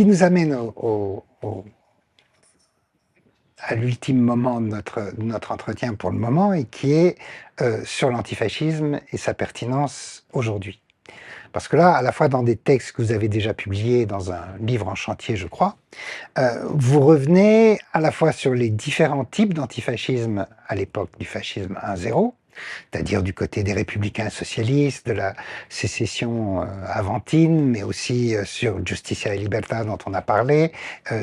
nous amène à l'ultime moment de notre entretien pour le moment, et qui est sur l'antifascisme et sa pertinence aujourd'hui. Parce que là, à la fois dans des textes que vous avez déjà publiés dans un livre en chantier, je crois, vous revenez à la fois sur les différents types d'antifascisme à l'époque du fascisme 1.0, c'est-à-dire du côté des républicains socialistes, de la sécession aventine, mais aussi sur Justicia et Libertad dont on a parlé,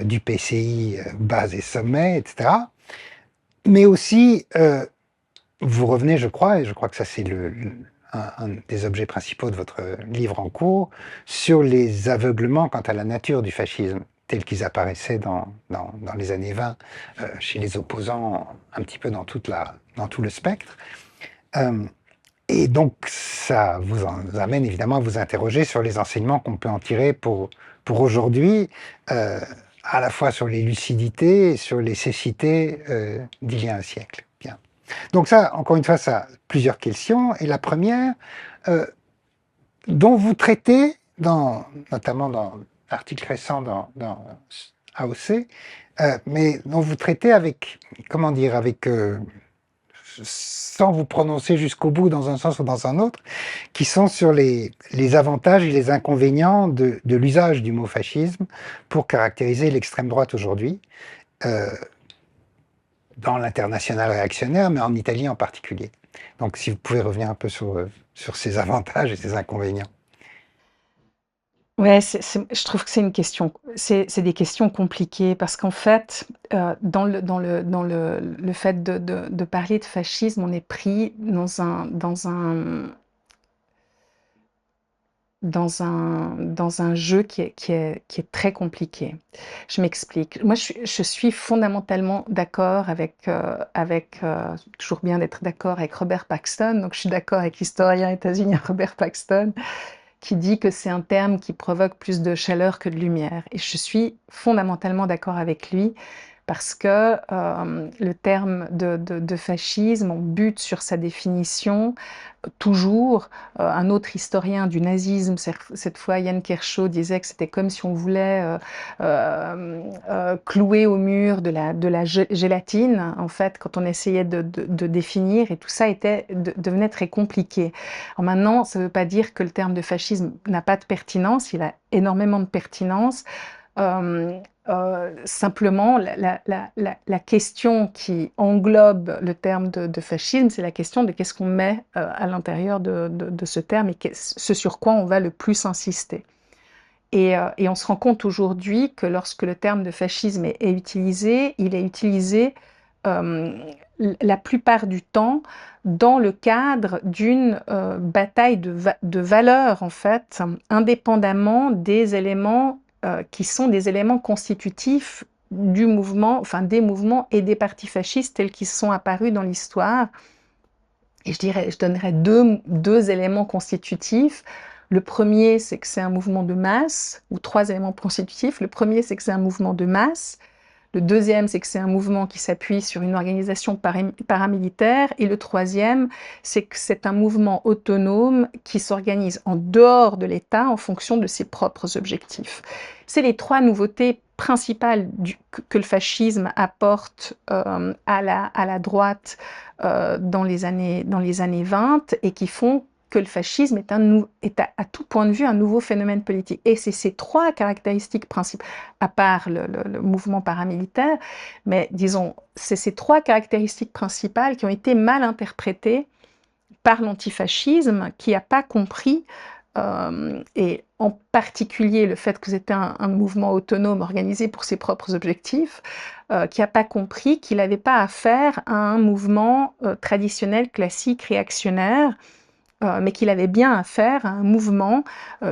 du PCI base et sommet, etc. Mais aussi, vous revenez, je crois, et je crois que ça c'est un des objets principaux de votre livre en cours, sur les aveuglements quant à la nature du fascisme, tels qu'ils apparaissaient dans les années 20, chez les opposants, un petit peu dans tout le spectre. Et donc, ça vous amène évidemment à vous interroger sur les enseignements qu'on peut en tirer pour aujourd'hui, à la fois sur les lucidités et sur les cécités d'il y a un siècle. Bien. Donc ça, encore une fois, ça a plusieurs questions. Et la première, dont vous traitez, notamment dans l'article récent dans AOC, mais dont vous traitez avec, comment dire, sans vous prononcer jusqu'au bout dans un sens ou dans un autre, qui sont sur les avantages et les inconvénients de l'usage du mot fascisme pour caractériser l'extrême droite aujourd'hui, dans l'international réactionnaire, mais en Italie en particulier. Donc si vous pouvez revenir un peu sur ces avantages et ces inconvénients. Ouais, je trouve que c'est des questions compliquées parce qu'en fait, dans le fait de parler de fascisme, on est pris dans un jeu qui est très compliqué. Je m'explique. Moi, je suis fondamentalement d'accord toujours bien d'être d'accord avec Robert Paxton. Donc, je suis d'accord avec l'historien états-unien Robert Paxton, qui dit que c'est un terme qui provoque plus de chaleur que de lumière. Et je suis fondamentalement d'accord avec lui parce que le terme de fascisme, on bute sur sa définition toujours. Un autre historien du nazisme, cette fois Yann Kershaw, disait que c'était comme si on voulait clouer au mur de la gélatine, en fait, quand on essayait de définir, et tout ça devenait très compliqué. Alors maintenant, ça ne veut pas dire que le terme de fascisme n'a pas de pertinence, il a énormément de pertinence. Simplement, la question qui englobe le terme de fascisme, c'est la question de qu'est-ce qu'on met à l'intérieur de ce terme et ce sur quoi on va le plus insister. Et on se rend compte aujourd'hui que lorsque le terme de fascisme est utilisé, il est utilisé la plupart du temps dans le cadre d'une bataille de valeurs, en fait, indépendamment des éléments qui sont des éléments constitutifs du mouvement, enfin des mouvements et des partis fascistes tels qu'ils sont apparus dans l'histoire. Et je donnerais deux éléments constitutifs. Le premier, c'est que c'est un mouvement de masse, ou trois éléments constitutifs. Le premier, c'est que c'est un mouvement de masse. Le deuxième, c'est que c'est un mouvement qui s'appuie sur une organisation paramilitaire. Et le troisième, c'est que c'est un mouvement autonome qui s'organise en dehors de l'État en fonction de ses propres objectifs. C'est les trois nouveautés principales que le fascisme apporte à la droite dans les années 20 et qui font que le fascisme est à tout point de vue un nouveau phénomène politique. Et c'est ces trois caractéristiques principales, à part le mouvement paramilitaire, mais disons, c'est ces trois caractéristiques principales qui ont été mal interprétées par l'antifascisme, qui n'a pas compris, et en particulier le fait que c'était un mouvement autonome organisé pour ses propres objectifs, qui n'a pas compris qu'il n'avait pas affaire à un mouvement traditionnel, classique, réactionnaire, mais qu'il avait bien affaire à un mouvement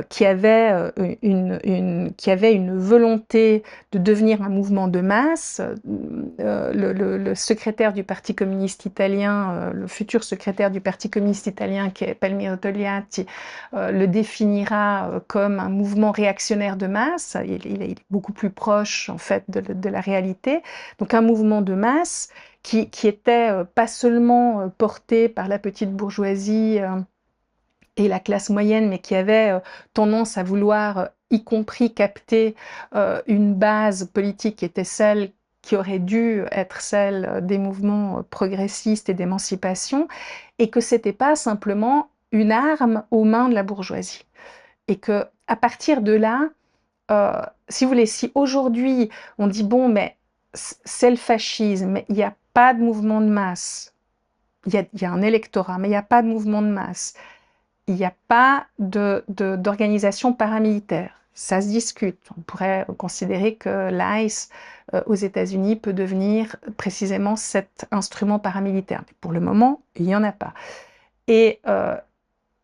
qui avait une volonté de devenir un mouvement de masse. Le secrétaire du Parti communiste italien, le futur secrétaire du Parti communiste italien, qui est Palmiro Togliatti, le définira comme un mouvement réactionnaire de masse. Il est beaucoup plus proche, en fait, de la réalité. Donc un mouvement de masse qui était pas seulement porté par la petite bourgeoisie et la classe moyenne, mais qui avait tendance à vouloir, y compris capter une base politique qui était celle qui aurait dû être celle des mouvements progressistes et d'émancipation, et que c'était pas simplement une arme aux mains de la bourgeoisie. Et que à partir de là, si vous voulez, si aujourd'hui on dit bon, mais c'est le fascisme, il n'y a pas de mouvement de masse, il y a un électorat, mais il n'y a pas de mouvement de masse, il n'y a pas d'organisation paramilitaire. Ça se discute. On pourrait considérer que l'ICE aux États-Unis peut devenir précisément cet instrument paramilitaire. Mais pour le moment, il n'y en a pas. Et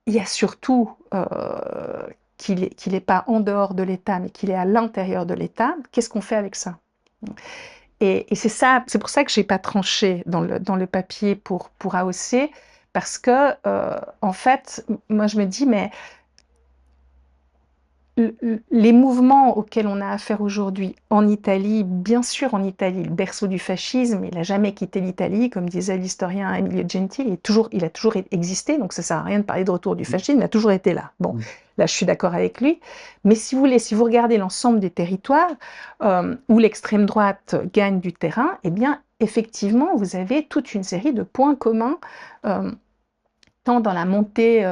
il y a surtout qu'il n'est pas en dehors de l'État, mais qu'il est à l'intérieur de l'État. Qu'est-ce qu'on fait avec ça? Et c'est ça, c'est pour ça que j'ai pas tranché dans le papier pour AOC, parce que en fait, moi je me dis, mais les mouvements auxquels on a affaire aujourd'hui en Italie, bien sûr en Italie, le berceau du fascisme, il n'a jamais quitté l'Italie, comme disait l'historien Emilio Gentili, il a toujours existé, donc ça ne sert à rien de parler de retour du fascisme, il a toujours été là. Bon, là je suis d'accord avec lui, mais si vous voulez, si vous regardez l'ensemble des territoires où l'extrême droite gagne du terrain, eh bien effectivement vous avez toute une série de points communs tant dans la montée,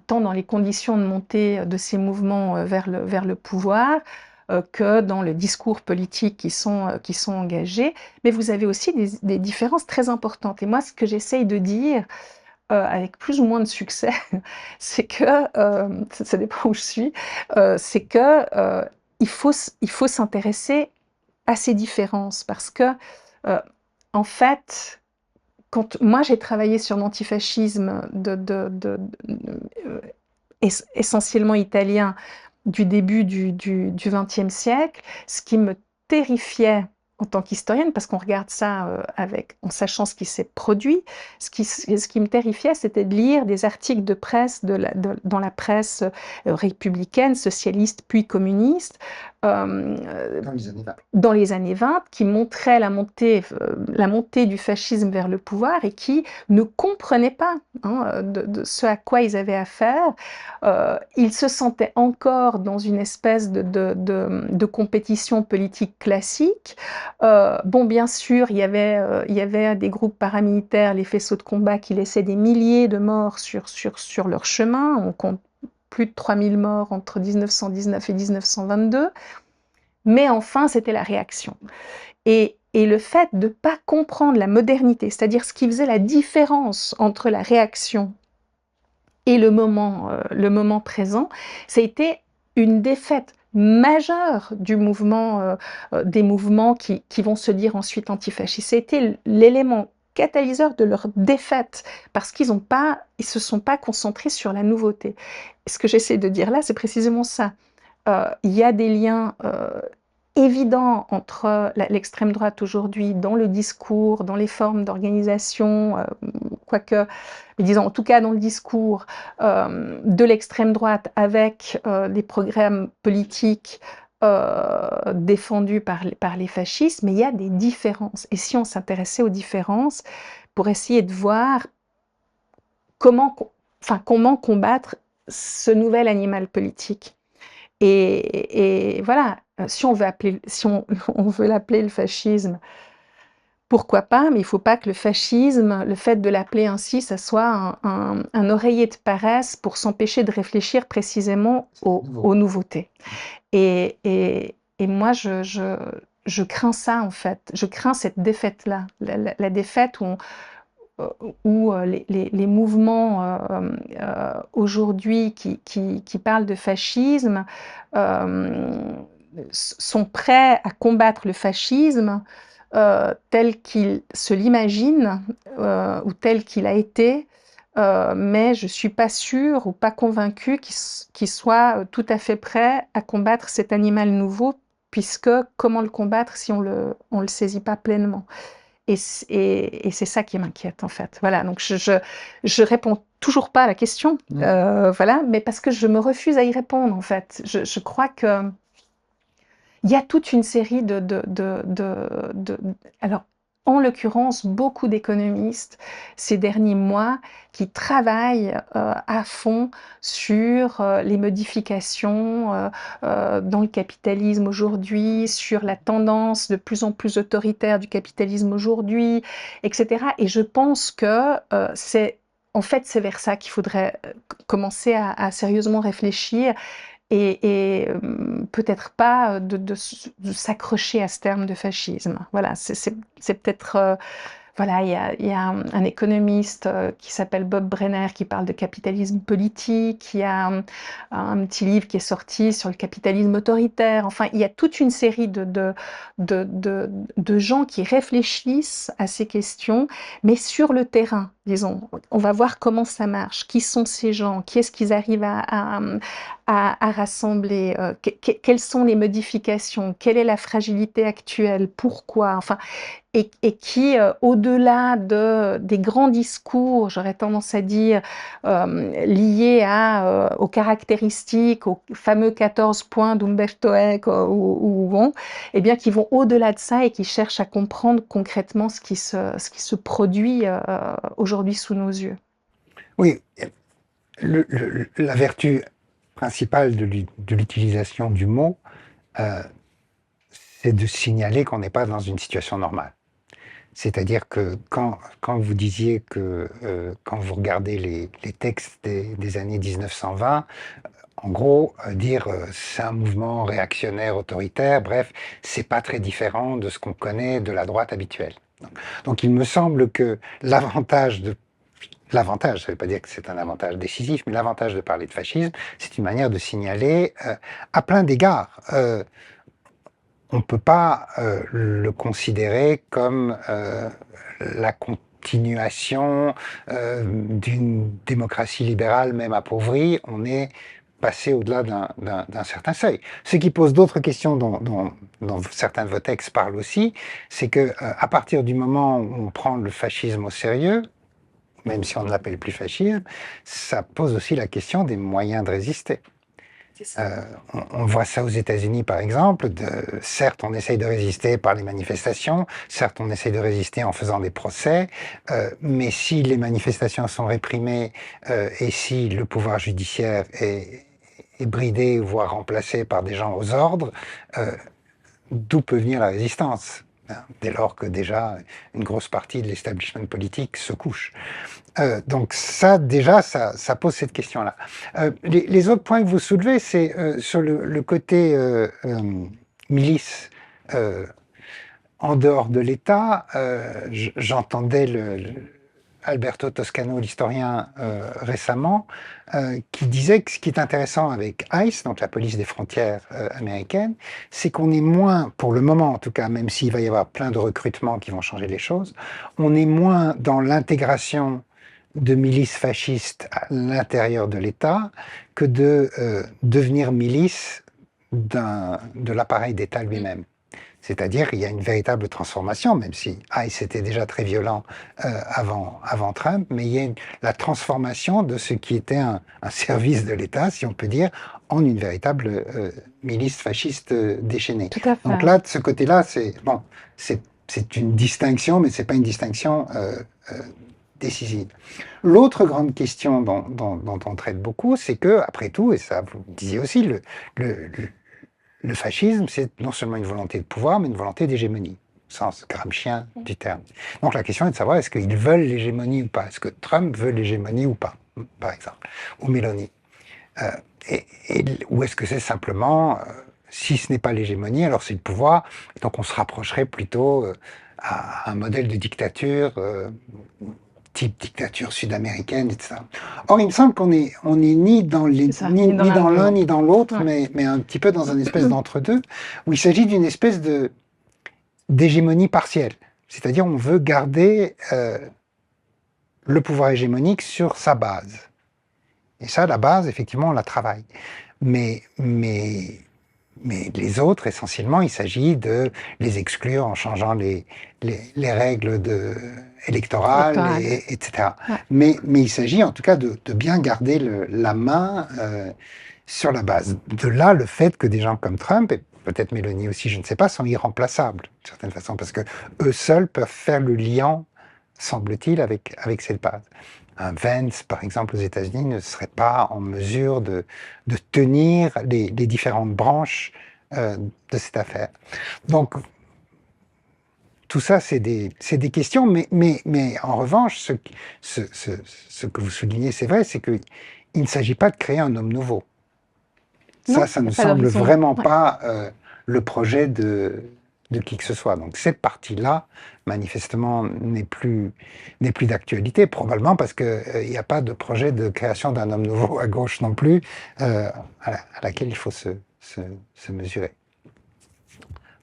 tant dans les conditions de montée de ces mouvements vers le pouvoir, que dans le discours politique qui sont engagés. Mais vous avez aussi des différences très importantes. Et moi, ce que j'essaye de dire, avec plus ou moins de succès, c'est que, ça dépend où je suis, c'est que il faut s'intéresser à ces différences parce que, en fait, quand moi j'ai travaillé sur l'antifascisme essentiellement italien du début du XXe siècle, ce qui me terrifiait en tant qu'historienne, parce qu'on regarde ça en sachant ce qui s'est produit, ce qui me terrifiait, c'était de lire des articles de presse dans la presse républicaine, socialiste, puis communiste, dans les années 20, qui montraient la montée du fascisme vers le pouvoir et qui ne comprenaient pas de ce à quoi ils avaient affaire. Ils se sentaient encore dans une espèce de compétition politique classique. Bon, bien sûr, il y avait des groupes paramilitaires, les faisceaux de combat, qui laissaient des milliers de morts sur leur chemin. On compte plus de 3000 morts entre 1919 et 1922. Mais enfin, c'était la réaction. Et le fait de ne pas comprendre la modernité, c'est-à-dire ce qui faisait la différence entre la réaction et le moment présent, ça a été une défaite majeure du mouvement, des mouvements qui vont se dire ensuite antifascistes. C'était l'élément catalyseur de leur défaite, parce qu'ils se sont pas concentrés sur la nouveauté. Et ce que j'essaie de dire là, c'est précisément ça. Il y a des liens évident entre l'extrême droite aujourd'hui dans le discours, dans les formes d'organisation, quoique, mais disons en tout cas dans le discours de l'extrême droite avec les programmes politiques défendus par les fascistes, mais il y a des différences. Et si on s'intéressait aux différences pour essayer de voir comment combattre ce nouvel animal politique. Et voilà, si on veut l'appeler le fascisme, pourquoi pas, mais il ne faut pas que le fascisme, le fait de l'appeler ainsi, ça soit un oreiller de paresse pour s'empêcher de réfléchir précisément aux nouveautés. Et moi, je crains ça, en fait. Je crains cette défaite-là, la défaite où les mouvements aujourd'hui qui parlent de fascisme sont prêts à combattre le fascisme tel qu'il se l'imagine ou tel qu'il a été, mais je ne suis pas sûre ou pas convaincue qu'il soit tout à fait prêt à combattre cet animal nouveau, puisque comment le combattre si on le saisit pas pleinement? Et c'est ça qui m'inquiète, en fait. Voilà, donc je réponds toujours pas à la question, voilà, mais parce que je me refuse à y répondre, en fait. Je crois qu'il y a toute une série alors, en l'occurrence beaucoup d'économistes ces derniers mois qui travaillent à fond sur les modifications dans le capitalisme aujourd'hui, sur la tendance de plus en plus autoritaire du capitalisme aujourd'hui, etc. Et je pense que en fait, c'est vers ça qu'il faudrait commencer à sérieusement réfléchir et peut-être pas de s'accrocher à ce terme de fascisme. Voilà, c'est peut-être... voilà, il y a un économiste qui s'appelle Bob Brenner qui parle de capitalisme politique. Il y a un petit livre qui est sorti sur le capitalisme autoritaire. Enfin, il y a toute une série de gens qui réfléchissent à ces questions, mais sur le terrain, disons. On va voir comment ça marche. Qui sont ces gens? Qui est-ce qu'ils arrivent à rassembler? Quelles sont les modifications? Quelle est la fragilité actuelle? Pourquoi? Enfin, et qui, au-delà des grands discours, j'aurais tendance à dire, liés aux caractéristiques, aux fameux 14 points d'Umberto Eco, eh bien, qui vont au-delà de ça et qui cherchent à comprendre concrètement ce qui se produit aujourd'hui sous nos yeux. Oui, la vertu principale de l'utilisation du mot, c'est de signaler qu'on n'est pas dans une situation normale. C'est-à-dire que quand vous disiez que quand vous regardez les textes des années 1920, en gros, dire c'est un mouvement réactionnaire, autoritaire, bref, c'est pas très différent de ce qu'on connaît de la droite habituelle. Donc il me semble que l'avantage, ça ne veut pas dire que c'est un avantage décisif, mais l'avantage de parler de fascisme, c'est une manière de signaler à plein d'égards. On ne peut pas le considérer comme la continuation d'une démocratie libérale, même appauvrie. On est passé au-delà d'un certain seuil. Ce qui pose d'autres questions dont certains de vos textes parlent aussi, c'est que à partir du moment où on prend le fascisme au sérieux, même si on ne l'appelle plus fascisme, ça pose aussi la question des moyens de résister. On voit ça aux États-Unis, par exemple. Certes, on essaye de résister par les manifestations, certes, on essaye de résister en faisant des procès, mais si les manifestations sont réprimées et si le pouvoir judiciaire est bridé, voire remplacé par des gens aux ordres, d'où peut venir la résistance, hein, dès lors que déjà une grosse partie de l'establishment politique se couche. Donc ça, déjà, ça pose cette question-là. Les autres points que vous soulevez, c'est sur le côté milice en dehors de l'État. J'entendais Alberto Toscano, l'historien, récemment, qui disait que ce qui est intéressant avec ICE, donc la police des frontières américaine, c'est qu'on est moins, pour le moment en tout cas, même s'il va y avoir plein de recrutements qui vont changer les choses, on est moins dans l'intégration de milices fascistes à l'intérieur de l'État que de devenir milice de l'appareil d'État lui-même. C'est-à-dire qu'il y a une véritable transformation, même si ICE était déjà très violent avant Trump, mais il y a la transformation de ce qui était un service de l'État, si on peut dire, en une véritable milice fasciste déchaînée. Tout à fait. Donc là, de ce côté-là, c'est une distinction, mais c'est pas une distinction décisive. L'autre grande question dont on traite beaucoup, c'est que, après tout, et ça vous le disiez aussi, le fascisme, c'est non seulement une volonté de pouvoir, mais une volonté d'hégémonie, au sens gramscien du terme. Donc la question est de savoir est-ce qu'ils veulent l'hégémonie ou pas, est-ce que Trump veut l'hégémonie ou pas, par exemple, ou Meloni. Ou est-ce que c'est simplement, si ce n'est pas l'hégémonie, alors c'est le pouvoir, et donc on se rapprocherait plutôt à un modèle de dictature type dictature sud-américaine, etc. Or, il me semble qu'on est ni dans ni dans l'un ni dans l'autre, mais un petit peu dans une espèce d'entre-deux, où il s'agit d'une espèce d'hégémonie partielle. C'est-à-dire, on veut garder le pouvoir hégémonique sur sa base. Et ça, la base, effectivement, on la travaille. Mais les autres, essentiellement, il s'agit de les exclure en changeant les règles électorales, etc. Ouais. Mais il s'agit en tout cas de bien garder la main sur la base. De là, le fait que des gens comme Trump, et peut-être Mélanie aussi, je ne sais pas, sont irremplaçables, d'une certaine façon, parce que eux seuls peuvent faire le lien, semble-t-il, avec cette base. Un Vance, par exemple, aux États-Unis, ne serait pas en mesure de tenir les différentes branches de cette affaire. Donc, tout ça, c'est des questions, mais en revanche, ce que vous soulignez, c'est vrai, c'est qu'il ne s'agit pas de créer un homme nouveau. Non, Ça il ne n'y a pas semble d'horizon. vraiment Ouais. pas le projet de qui que ce soit. Donc cette partie-là, manifestement, n'est plus d'actualité, probablement parce qu'il n'y a pas de projet de création d'un homme nouveau à gauche non plus, à laquelle il faut se mesurer.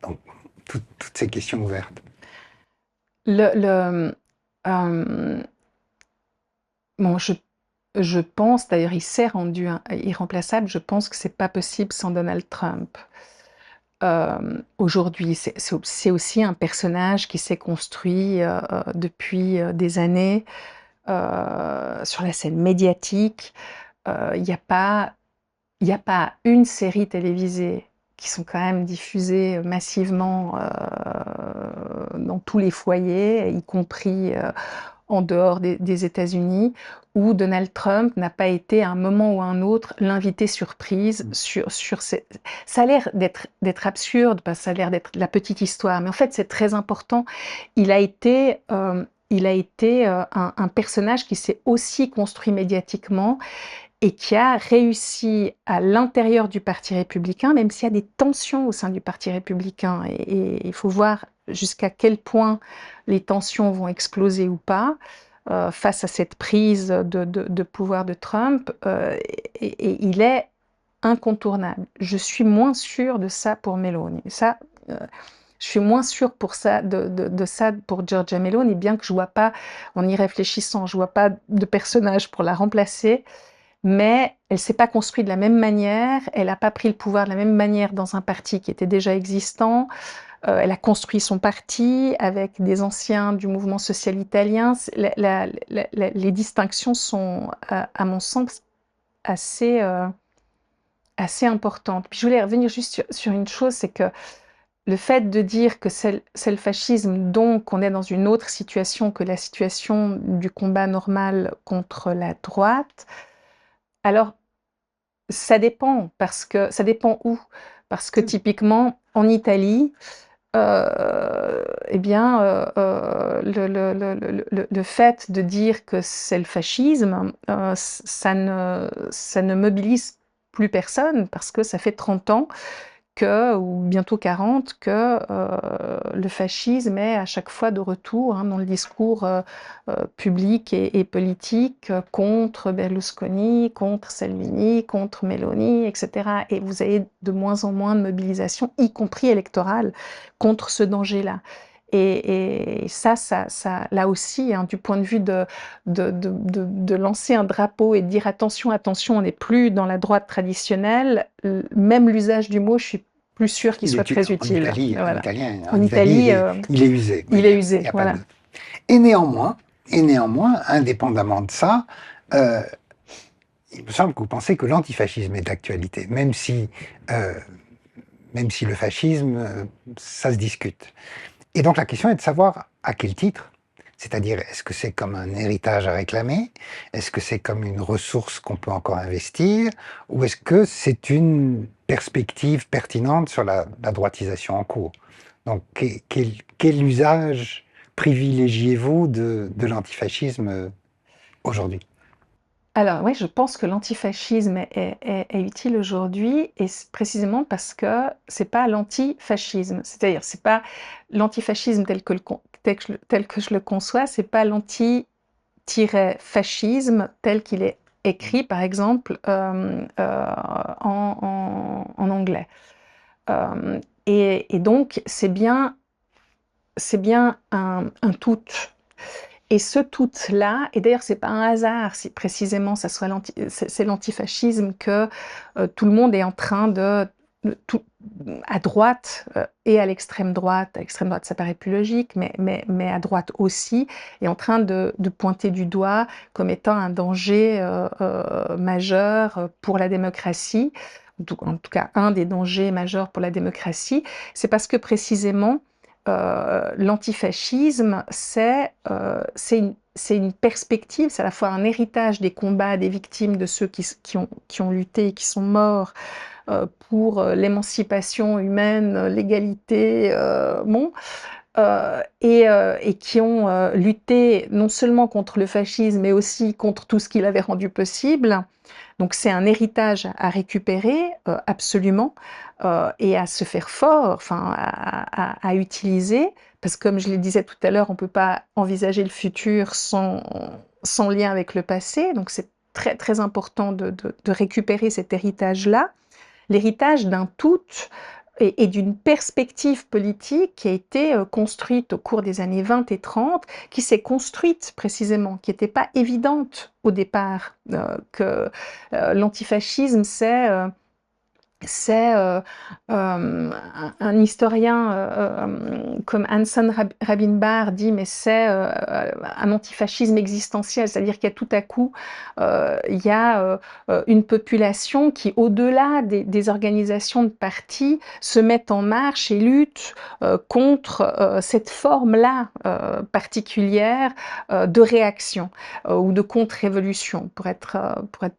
Donc toutes ces questions ouvertes. Le, bon, je pense, d'ailleurs, il s'est rendu irremplaçable. Je pense que c'est pas possible sans Donald Trump. Aujourd'hui, c'est aussi un personnage qui s'est construit depuis des années sur la scène médiatique. Il n'y a pas, il n'y a pas une série télévisée qui sont quand même diffusées massivement dans tous les foyers, y compris en dehors des États-Unis, où Donald Trump n'a pas été à un moment ou à un autre l'invité surprise sur ces... Ça a l'air d'être absurde, parce que ça a l'air d'être la petite histoire, mais en fait c'est très important. Il a été un personnage qui s'est aussi construit médiatiquement et qui a réussi à l'intérieur du Parti républicain, même s'il y a des tensions au sein du Parti républicain, et il faut voir jusqu'à quel point les tensions vont exploser ou pas face à cette prise de pouvoir de Trump, et il est incontournable. Je suis moins sûre de ça pour Meloni. Ça, je suis moins sûre pour ça, de ça pour Giorgia Meloni, bien que je vois pas, en y réfléchissant, je vois pas de personnage pour la remplacer. Mais elle s'est pas construite de la même manière, elle n'a pas pris le pouvoir de la même manière dans un parti qui était déjà existant. Elle a construit son parti avec des anciens du mouvement social italien. Les distinctions sont, à mon sens, assez, assez importantes. Puis je voulais revenir juste sur une chose, c'est que le fait de dire que c'est le fascisme, donc on est dans une autre situation que la situation du combat normal contre la droite, alors ça dépend, parce que ça dépend où. Parce que typiquement, en Italie, eh bien, le fait de dire que c'est le fascisme, ça ne mobilise plus personne, parce que ça fait 30 ans ou bientôt 40, que le fascisme est à chaque fois de retour dans le discours public et politique contre Berlusconi, contre Salvini, contre Meloni, etc. Et vous avez de moins en moins de mobilisation, y compris électorale, contre ce danger-là. Et ça, là aussi, du point de vue de lancer un drapeau et de dire attention, attention, on n'est plus dans la droite traditionnelle, même l'usage du mot, je suis plus sûre qu'il soit très En utile. Italie, Voilà. en Italie, il est usé. Il est Il usé, n'y a pas voilà. de... Et néanmoins, indépendamment de ça, il me semble que vous pensez que l'antifascisme est d'actualité, même si le fascisme, ça se discute. Et donc la question est de savoir à quel titre, c'est-à-dire est-ce que c'est comme un héritage à réclamer, est-ce que c'est comme une ressource qu'on peut encore investir, ou est-ce que c'est une perspective pertinente sur la droitisation en cours. Donc quel usage privilégiez-vous de l'antifascisme aujourd'hui? Alors oui, je pense que l'antifascisme est utile aujourd'hui, et précisément parce que c'est pas l'antifascisme, c'est-à-dire c'est pas l'antifascisme tel que je le conçois, c'est pas l'anti-fascisme tel qu'il est écrit, par exemple, en anglais. Et donc c'est bien un tout. Et ce tout-là, et d'ailleurs c'est pas un hasard si précisément c'est l'antifascisme, que tout le monde est en train tout, à droite et à l'extrême droite ça paraît plus logique, mais à droite aussi, est en train de pointer du doigt comme étant un danger majeur pour la démocratie. en tout cas un des dangers majeurs pour la démocratie, c'est parce que précisément l'antifascisme, c'est une perspective, c'est à la fois un héritage des combats des victimes, de ceux qui ont lutté et qui sont morts pour l'émancipation humaine, l'égalité, et qui ont lutté non seulement contre le fascisme, mais aussi contre tout ce qui l'avait rendu possible. Donc c'est un héritage à récupérer absolument et à se faire fort, enfin à utiliser, parce que comme je le disais tout à l'heure, on ne peut pas envisager le futur sans lien avec le passé, donc c'est très très important de récupérer cet héritage-là, l'héritage d'un tout et d'une perspective politique qui a été construite au cours des années 20 et 30, qui s'est construite précisément, qui n'était pas évidente au départ, que l'antifascisme, c'est un historien comme Hanson Rabinbar dit, mais c'est un antifascisme existentiel, c'est-à-dire qu'il y a tout à coup il y a une population qui, au-delà des organisations de partis, se met en marche et lutte contre cette forme-là particulière de réaction ou de contre-révolution, pour être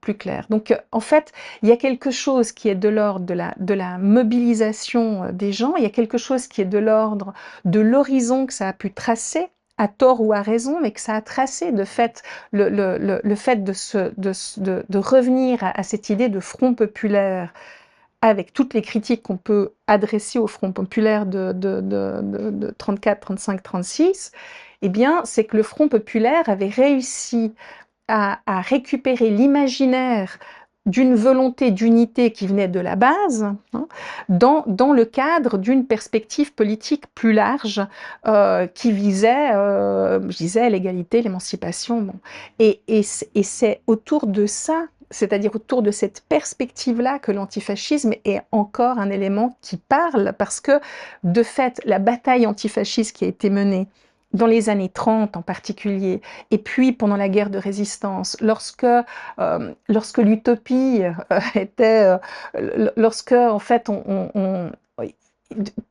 plus clair. Donc, en fait, il y a quelque chose qui est de l'ordre de la mobilisation des gens, il y a quelque chose qui est de l'ordre de l'horizon que ça a pu tracer, à tort ou à raison, mais que ça a tracé de fait le fait de revenir à cette idée de front populaire avec toutes les critiques qu'on peut adresser au Front populaire de 34, 35, 36, eh bien, c'est que le Front populaire avait réussi à récupérer l'imaginaire d'une volonté d'unité qui venait de la base, hein, dans le cadre d'une perspective politique plus large qui visait, je disais, l'égalité, l'émancipation. Bon. Et c'est autour de ça, c'est-à-dire autour de cette perspective-là, que l'antifascisme est encore un élément qui parle, parce que, de fait, la bataille antifasciste qui a été menée dans les années 30 en particulier, et puis pendant la guerre de résistance, lorsque l'utopie était, lorsque en fait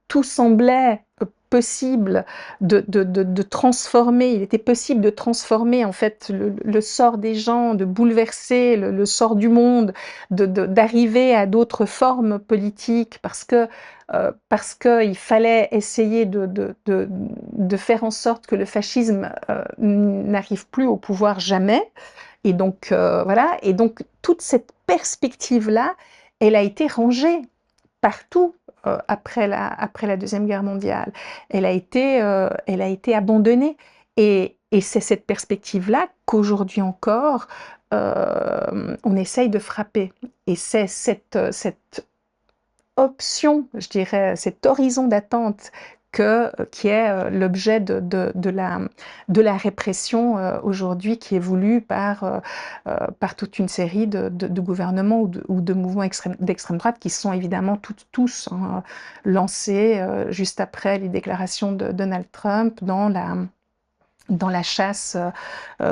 tout semblait possible de transformer, il était possible de transformer en fait le sort des gens, de bouleverser le sort du monde, d'arriver à d'autres formes politiques, parce qu'il fallait essayer de faire en sorte que le fascisme n'arrive plus au pouvoir jamais. Et donc, voilà. Et donc, toute cette perspective-là, elle a été rangée partout après la Deuxième Guerre mondiale. Elle a été abandonnée. Et c'est cette perspective-là qu'aujourd'hui encore, on essaye de frapper. Et c'est cette option, je dirais, cet horizon d'attente qui est l'objet de la répression aujourd'hui, qui est voulue par toute une série de gouvernements ou de mouvements d'extrême droite, qui sont évidemment tous hein, lancés juste après les déclarations de Donald Trump dans la chasse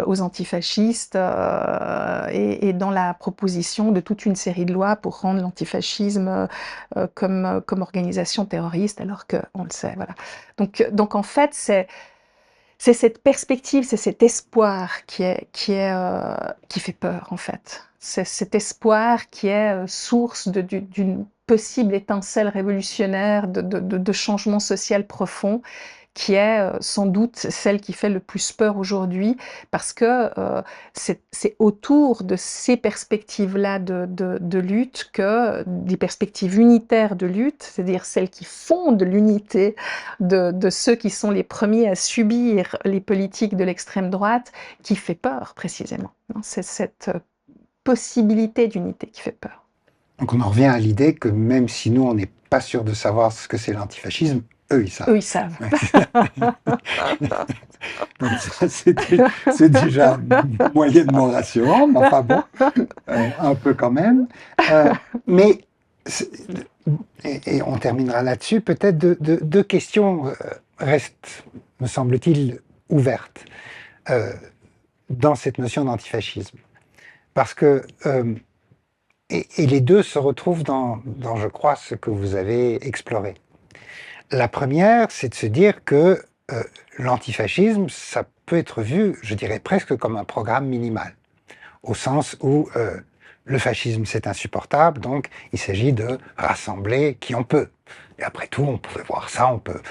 aux antifascistes et dans la proposition de toute une série de lois pour rendre l'antifascisme comme organisation terroriste, alors qu'on le sait. Voilà. Donc en fait, c'est cette perspective, c'est cet espoir qui fait peur, en fait. C'est cet espoir qui est source d'une possible étincelle révolutionnaire de changement social profond, qui est sans doute celle qui fait le plus peur aujourd'hui, parce que c'est autour de ces perspectives-là de lutte, des perspectives unitaires de lutte, c'est-à-dire celles qui fondent l'unité de ceux qui sont les premiers à subir les politiques de l'extrême droite, qui fait peur précisément. C'est cette possibilité d'unité qui fait peur. Donc on en revient à l'idée que même si nous, on n'est pas sûr de savoir ce que c'est l'antifascisme, eux, ils savent. Eux, ils savent. Donc ça, c'est déjà moyennement rassurant, mais enfin bon, un peu quand même. Mais, et on terminera là-dessus, peut-être deux questions restent, me semble-t-il, ouvertes dans cette notion d'antifascisme. Parce que et les deux se retrouvent dans, je crois, ce que vous avez exploré. La première, c'est de se dire que l'antifascisme, ça peut être vu, je dirais presque comme un programme minimal, au sens où le fascisme c'est insupportable, donc il s'agit de rassembler qui on peut. Et après tout, on pouvait voir ça, on peut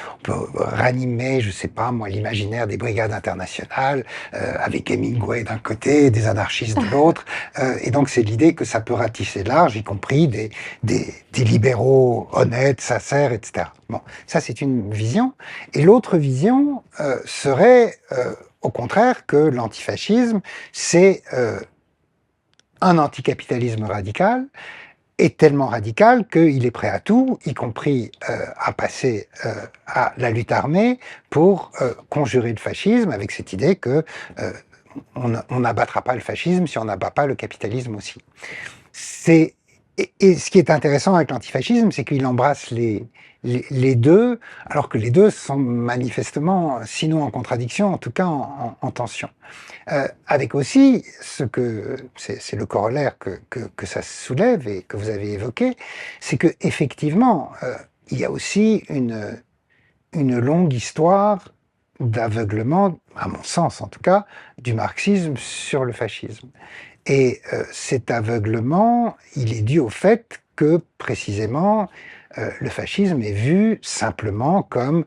ranimer, je sais pas moi, l'imaginaire des brigades internationales, avec Hemingway d'un côté, des anarchistes de l'autre, et donc c'est l'idée que ça peut ratisser large, y compris des libéraux honnêtes, sincères, etc. Bon, ça c'est une vision. Et l'autre vision serait, au contraire, que l'antifascisme, c'est un anticapitalisme radical, est tellement radical qu'il est prêt à tout, y compris à passer à la lutte armée pour conjurer le fascisme, avec cette idée que on n'abattra pas le fascisme si on n'abat pas le capitalisme aussi. Et ce qui est intéressant avec l'antifascisme, c'est qu'il embrasse les deux, alors que les deux sont manifestement, sinon en contradiction, en tout cas en tension. Avec aussi ce que c'est le corollaire que ça soulève et que vous avez évoqué, c'est que effectivement il y a aussi une longue histoire d'aveuglement, à mon sens en tout cas, du marxisme sur le fascisme. Et cet aveuglement, il est dû au fait que précisément le fascisme est vu simplement comme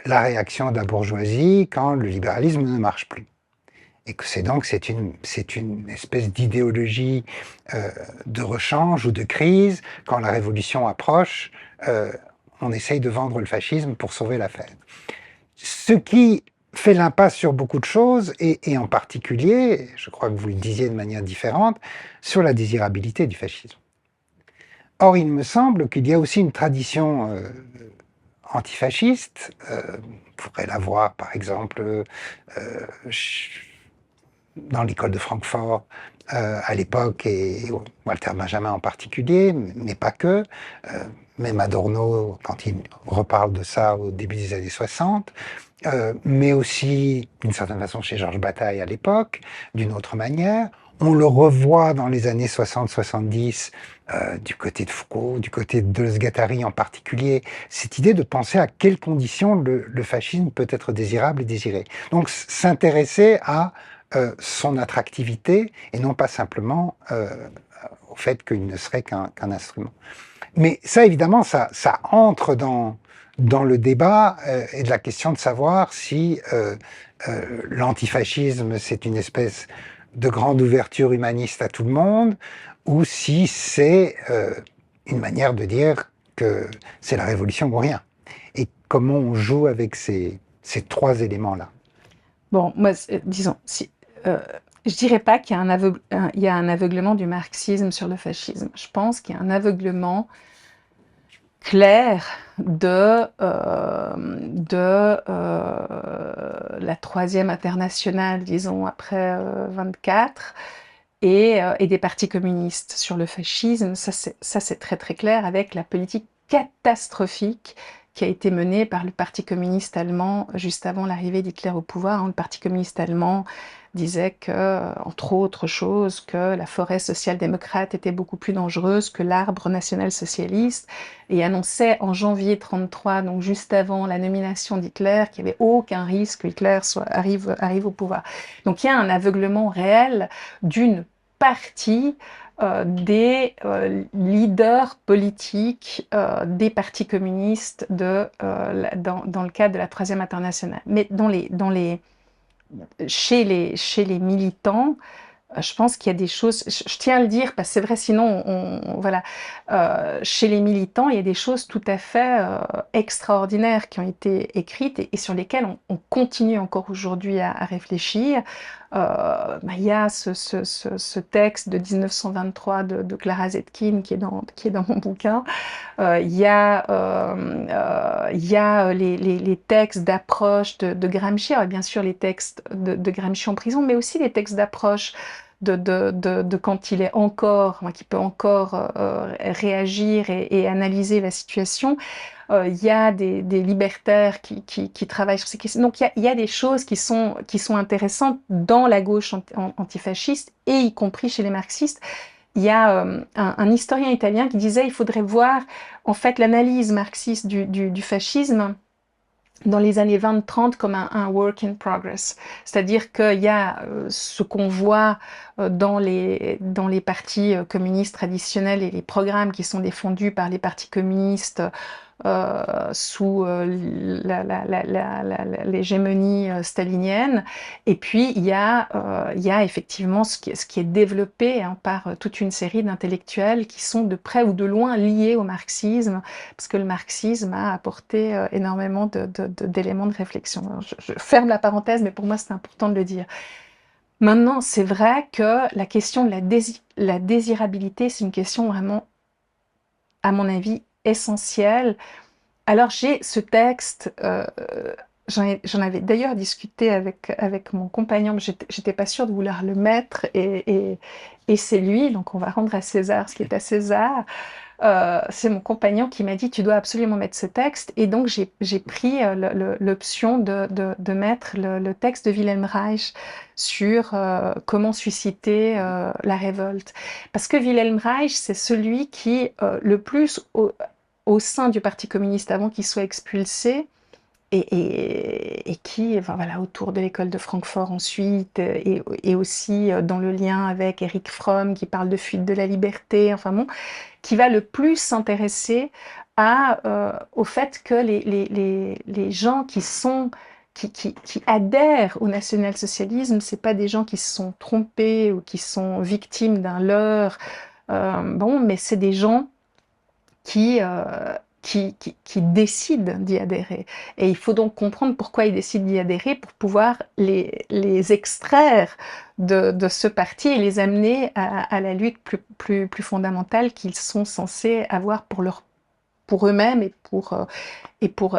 la réaction de la bourgeoisie quand le libéralisme ne marche plus. Et que c'est une espèce d'idéologie de rechange ou de crise. Quand la révolution approche, on essaye de vendre le fascisme pour sauver l'affaire. Ce qui fait l'impasse sur beaucoup de choses, et en particulier, je crois que vous le disiez de manière différente, sur la désirabilité du fascisme. Or, il me semble qu'il y a aussi une tradition antifasciste, on pourrait la voir par exemple dans l'école de Francfort à l'époque, et Walter Benjamin en particulier, mais pas que, même Adorno quand il reparle de ça au début des années 60, mais aussi d'une certaine façon chez Georges Bataille à l'époque, d'une autre manière. On le revoit dans les années 60-70 du côté de Foucault, du côté de Deleuze-Guattari en particulier, cette idée de penser à quelles conditions le fascisme peut être désirable et désiré. Donc s'intéresser à son attractivité et non pas simplement au fait qu'il ne serait qu'un instrument. Mais ça, évidemment, ça entre dans le débat et de la question de savoir si l'antifascisme, c'est une espèce de grande ouverture humaniste à tout le monde, ou si c'est une manière de dire que c'est la révolution ou rien. Et comment on joue avec ces trois éléments-là. Bon, moi, disons, je dirais pas qu'il y a il y a un aveuglement du marxisme sur le fascisme. Je pense qu'il y a un aveuglement clair de la troisième internationale, disons, après 24, et des partis communistes sur le fascisme. Ça, c'est très très clair avec la politique catastrophique qui a été menée par le Parti communiste allemand juste avant l'arrivée d'Hitler au pouvoir. Le Parti communiste allemand disait que, entre autres choses, que la forêt social-démocrate était beaucoup plus dangereuse que l'arbre national-socialiste, et annonçait en janvier 1933, donc juste avant la nomination d'Hitler, qu'il n'y avait aucun risque que Hitler arrive au pouvoir. Donc il y a un aveuglement réel d'une partie des leaders politiques des partis communistes dans le cadre de la Troisième Internationale. Mais chez les militants, je pense qu'il y a des choses, je tiens à le dire parce que c'est vrai, sinon voilà, chez les militants, il y a des choses tout à fait extraordinaires qui ont été écrites et sur lesquelles on continue encore aujourd'hui à réfléchir. Il y a ce texte de 1923 de Clara Zetkin qui est dans mon bouquin. Il y a les textes d'approche de Gramsci, alors bien sûr les textes de Gramsci en prison, mais aussi les textes d'approche de quand il est encore, qui peut encore réagir et analyser la situation. Il y a des libertaires qui travaillent sur ces questions. Donc il y a des choses qui sont intéressantes dans la gauche antifasciste et y compris chez les marxistes. il y a un historien italien qui disait il faudrait voir en fait l'analyse marxiste du fascisme dans les années 20-30 comme un work in progress. C'est-à-dire qu'il y a ce qu'on voit dans les partis communistes traditionnels et les programmes qui sont défendus par les partis communistes sous l'hégémonie stalinienne. Et puis, il y a effectivement ce qui est développé hein, par toute une série d'intellectuels qui sont de près ou de loin liés au marxisme, parce que le marxisme a apporté énormément d'éléments de réflexion. Alors, je ferme la parenthèse, mais pour moi, c'est important de le dire. Maintenant, c'est vrai que la question de la désirabilité, c'est une question vraiment, à mon avis, essentielle. Alors j'ai ce texte, j'en avais d'ailleurs discuté avec mon compagnon, mais j'étais pas sûre de vouloir le mettre et c'est lui, donc on va rendre à César ce qui est à César. C'est mon compagnon qui m'a dit tu dois absolument mettre ce texte et donc j'ai pris l'option de mettre le texte de Wilhelm Reich sur comment susciter la révolte. Parce que Wilhelm Reich, c'est celui qui le plus au sein du Parti communiste avant qu'il soit expulsé et qui, enfin, voilà, autour de l'école de Francfort ensuite, et aussi dans le lien avec Erich Fromm qui parle de fuite de la liberté, enfin bon, qui va le plus s'intéresser au fait que les gens qui adhèrent au national-socialisme, c'est pas des gens qui se sont trompés ou qui sont victimes d'un leurre, bon, mais c'est des gens qui, qui décident d'y adhérer. Et il faut donc comprendre pourquoi ils décident d'y adhérer pour pouvoir les extraire de ce parti et les amener à la lutte plus fondamentale qu'ils sont censés avoir pour eux-mêmes et pour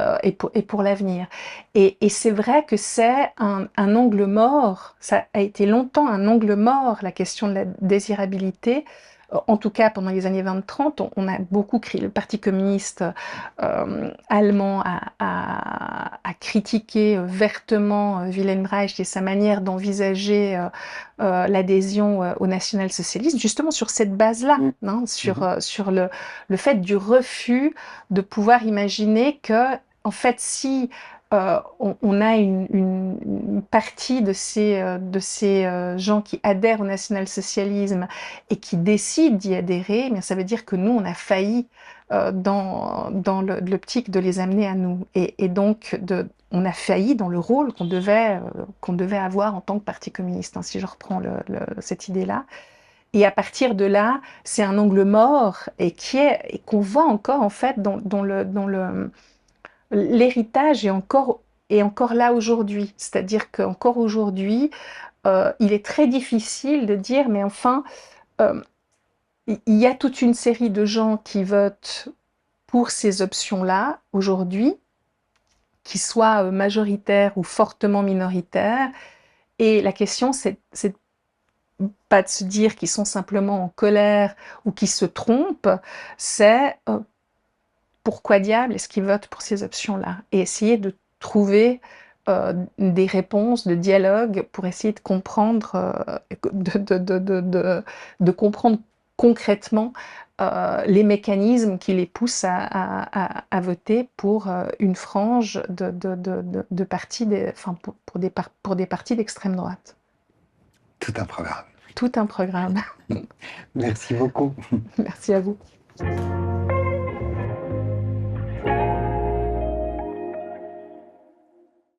l'avenir. Et c'est vrai que c'est un angle mort, ça a été longtemps un angle mort, la question de la désirabilité. En tout cas, pendant les années 20-30, on a beaucoup le Parti communiste allemand a critiqué vertement Wilhelm Reich et sa manière d'envisager l'adhésion au national-socialisme, justement sur cette base-là, hein, sur le fait du refus de pouvoir imaginer que, en fait, si on a une partie de ces gens qui adhèrent au national-socialisme et qui décident d'y adhérer, mais ça veut dire que nous, on a failli dans l'optique de les amener à nous. Et donc, on a failli dans le rôle qu'on devait avoir en tant que Parti communiste, hein, si je reprends cette idée-là. Et à partir de là, c'est un angle mort et qu'on voit encore en fait dans l'héritage est encore là aujourd'hui. C'est-à-dire qu'encore aujourd'hui, il est très difficile de dire, mais enfin, euh, il y a toute une série de gens qui votent pour ces options-là aujourd'hui, qui soient majoritaires ou fortement minoritaires. Et la question, c'est pas de se dire qu'ils sont simplement en colère ou qu'ils se trompent, c'est pourquoi diable est-ce qu'ils votent pour ces options-là? Et essayer de trouver des réponses, de dialogue pour essayer de comprendre, de comprendre concrètement les mécanismes qui les poussent à voter pour une frange de partis, enfin pour des partis d'extrême droite. Tout un programme. Tout un programme. Merci beaucoup. Merci à vous.